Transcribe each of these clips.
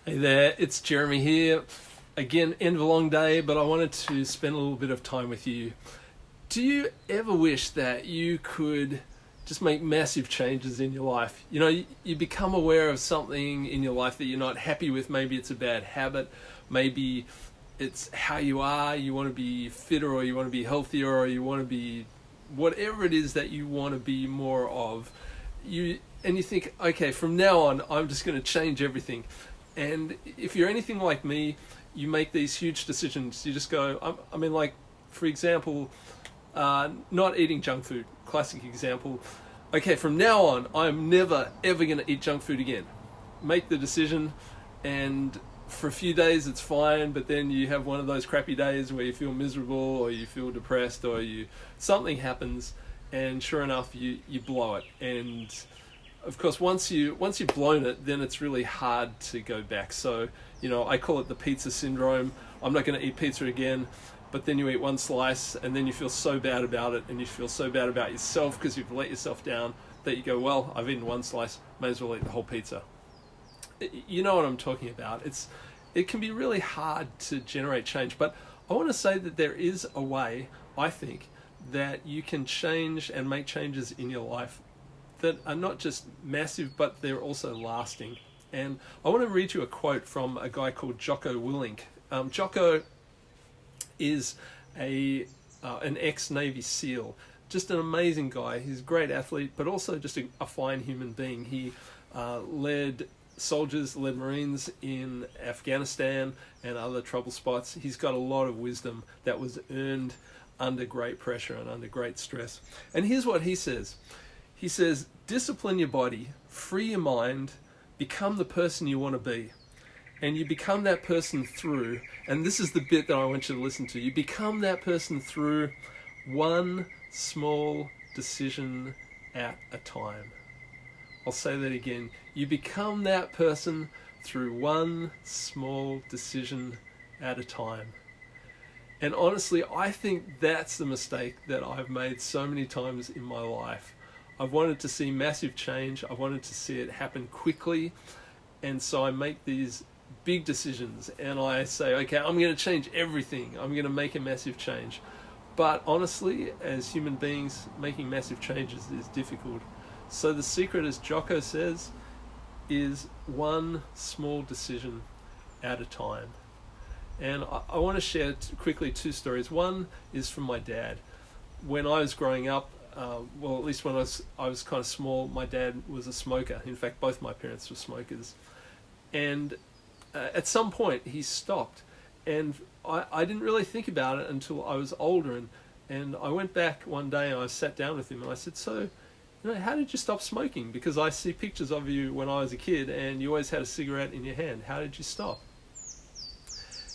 Hey there, it's Jeremy here. Again, end of a long day, but I wanted to spend a little bit of time with you. Do you ever wish that you could just make massive changes in your life? You know, you become aware of something in your life that you're not happy with. Maybe it's a bad habit. Maybe it's how you are. You want to be fitter, or you want to be healthier, or you want to be whatever it is that you want to be more of. You think, okay, from now on, I'm just going to change everything. And if you're anything like me, you make these huge decisions. You just go, for example, not eating junk food. Classic example. Okay, from now on, I'm never, ever going to eat junk food again. Make the decision, and for a few days it's fine, but then you have one of those crappy days where you feel miserable, or you feel depressed, or something happens, and sure enough, you blow it. And of course, once you've blown it, then it's really hard to go back. So, I call it the pizza syndrome. I'm not going to eat pizza again, but then you eat one slice, and then you feel so bad about it, and you feel so bad about yourself because you've let yourself down, that you go, well, I've eaten one slice, may as well eat the whole pizza. You know what I'm talking about. It can be really hard to generate change, but I want to say that there is a way, I think, that you can change and make changes in your life that are not just massive, but they're also lasting. And I want to read you a quote from a guy called Jocko. Jocko is an ex-Navy SEAL, just an amazing guy. He's a great athlete, but also just a fine human being. He led Marines in Afghanistan and other trouble spots. He's got a lot of wisdom that was earned under great pressure and under great stress. And here's what he says. He says, discipline your body, free your mind, become the person you want to be. And you become that person through, and this is the bit that I want you to listen to, you become that person through one small decision at a time. I'll say that again. You become that person through one small decision at a time. And honestly, I think that's the mistake that I've made so many times in my life. I've wanted to see massive change. I wanted to see it happen quickly. And so I make these big decisions and I say, okay, I'm going to change everything. I'm going to make a massive change. But honestly, as human beings, making massive changes is difficult. So the secret, as Jocko says, is one small decision at a time. And I want to share quickly two stories. One is from my dad. When I was growing up, at least when I was kind of small, my dad was a smoker. In fact, both my parents were smokers. And at some point, he stopped. And I didn't really think about it until I was older. And I went back one day and I sat down with him and I said, so, how did you stop smoking? Because I see pictures of you when I was a kid and you always had a cigarette in your hand. How did you stop?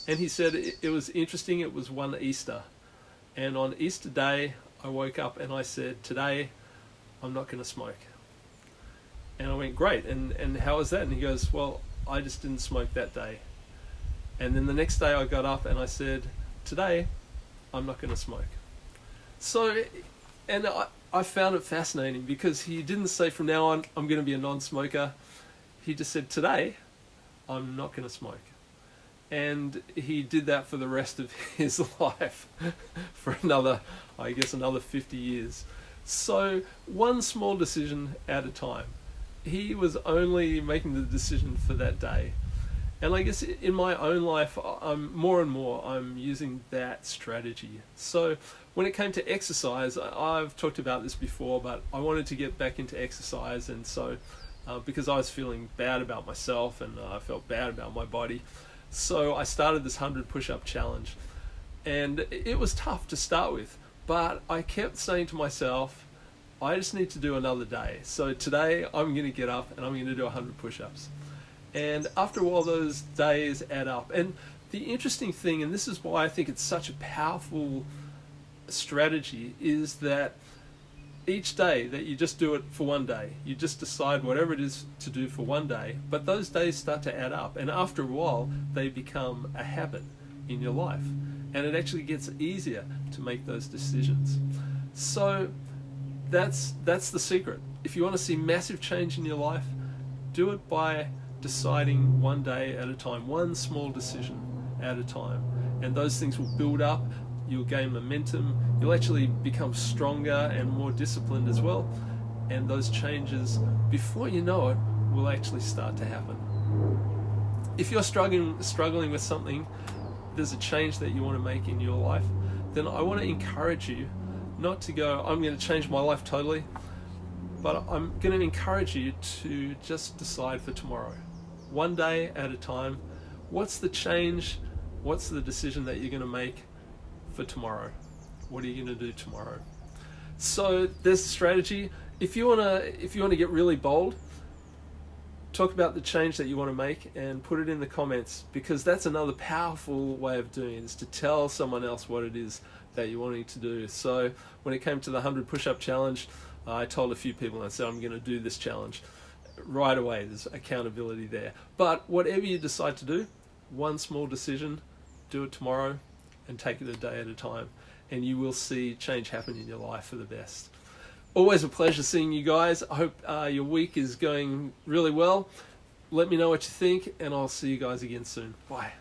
And he said it was interesting. It was one Easter. And on Easter Day, I woke up and I said, today, I'm not going to smoke. And I went, great. And how was that? And he goes, well, I just didn't smoke that day. And then the next day I got up and I said, today, I'm not going to smoke. So, and I found it fascinating because he didn't say from now on, I'm going to be a non-smoker. He just said, today, I'm not going to smoke. And he did that for the rest of his life for another 50 years. So one small decision at a time. He was only making the decision for that day. And I guess in my own life, more and more, I'm using that strategy. So when it came to exercise, I've talked about this before, but I wanted to get back into exercise. And so because I was feeling bad about myself and I felt bad about my body, so I started this 100 push-up challenge. And it was tough to start with, but I kept saying to myself, I just need to do another day. So today I'm going to get up and I'm going to do 100 push-ups. And after a while, those days add up. And the interesting thing, and this is why I think it's such a powerful strategy, is that each day that you just do it for one day, you just decide whatever it is to do for one day, but those days start to add up. And after a while, they become a habit in your life. And it actually gets easier to make those decisions. So that's the secret. If you want to see massive change in your life, do it by deciding one day at a time, one small decision at a time. And those things will build up, you'll gain momentum, you'll actually become stronger and more disciplined as well. And those changes, before you know it, will actually start to happen. If you're struggling with something, there's a change that you want to make in your life, then I want to encourage you not to go, I'm going to change my life totally, but I'm going to encourage you to just decide for tomorrow. One day at a time, what's the change, what's the decision that you're going to make for tomorrow? What are you going to do tomorrow? So there's a strategy. If you want to get really bold, talk about the change that you want to make and put it in the comments, because that's another powerful way of doing it, is to tell someone else what it is that you're wanting to do. So when it came to the 100 push-up challenge, I told a few people, and I said, I'm going to do this challenge. Right away, there's accountability there. But whatever you decide to do, one small decision, do it tomorrow and take it a day at a time, and you will see change happen in your life for the best. Always a pleasure seeing you guys. I hope your week is going really well. Let me know what you think, and I'll see you guys again soon. Bye.